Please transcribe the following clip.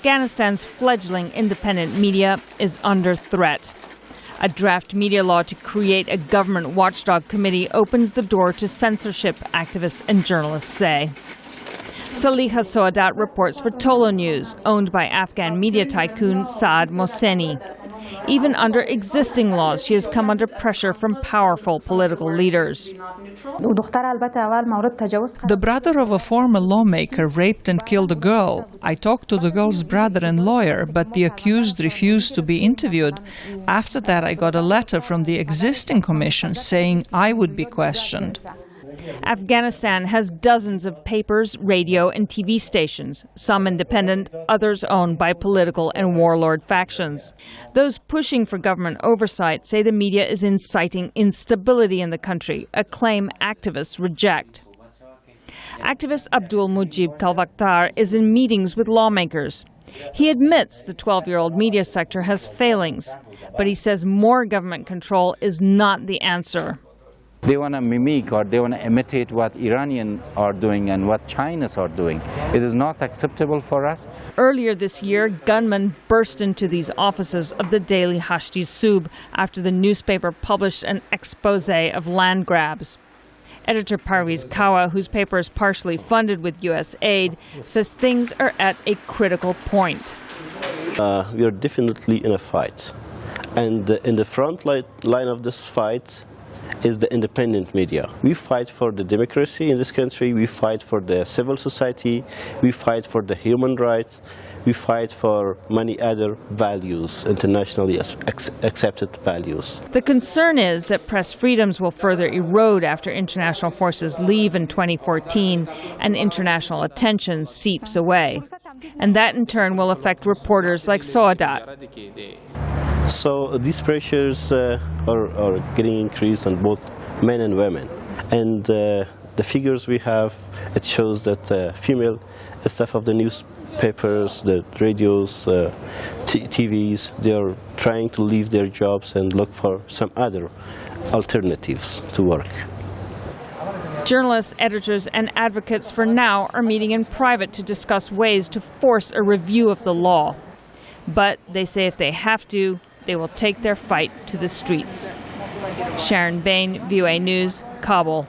Afghanistan's fledgling independent media is under threat. A draft media law to create a government watchdog committee opens the door to censorship, activists and journalists say. Saliha Soadat reports for Tolo News, owned by Afghan media tycoon Saad Mohseni. Even under existing laws, she has come under pressure from powerful political leaders. The brother of a former lawmaker raped and killed a girl. I talked to the girl's brother and lawyer, but the accused refused to be interviewed. After that, I got a letter from the existing commission saying I would be questioned. Afghanistan has dozens of papers, radio and TV stations, some independent, others owned by political and warlord factions. Those pushing for government oversight say the media is inciting instability in the country, a claim activists reject. Activist Abdul Mujib Kalvaktar is in meetings with lawmakers. He admits the 12-year-old media sector has failings, but he says more government control is not the answer. They want to mimic or they want to imitate what Iranians are doing and what Chinese are doing. It is not acceptable for us. Earlier this year, gunmen burst into these offices of the daily Hashti Sub after the newspaper published an expose of land grabs. Editor Parviz Kawa, whose paper is partially funded with U.S. aid, says things are at a critical point. We are definitely in a fight. And in the front line of this fight is the independent media. We fight for the democracy in this country, we fight for the civil society, we fight for the human rights, we fight for many other values, internationally accepted values. The concern is that press freedoms will further erode after international forces leave in 2014 and international attention seeps away. And that in turn will affect reporters like Soadat. So these pressures are getting increased on both men and women. And the figures we have, it shows that female staff of the newspapers, the radios, TVs, they are trying to leave their jobs and look for some other alternatives to work. Journalists, editors, and advocates for now are meeting in private to discuss ways to force a review of the law. But they say if they have to, they will take their fight to the streets. Sharon Behn, VOA News, Kabul.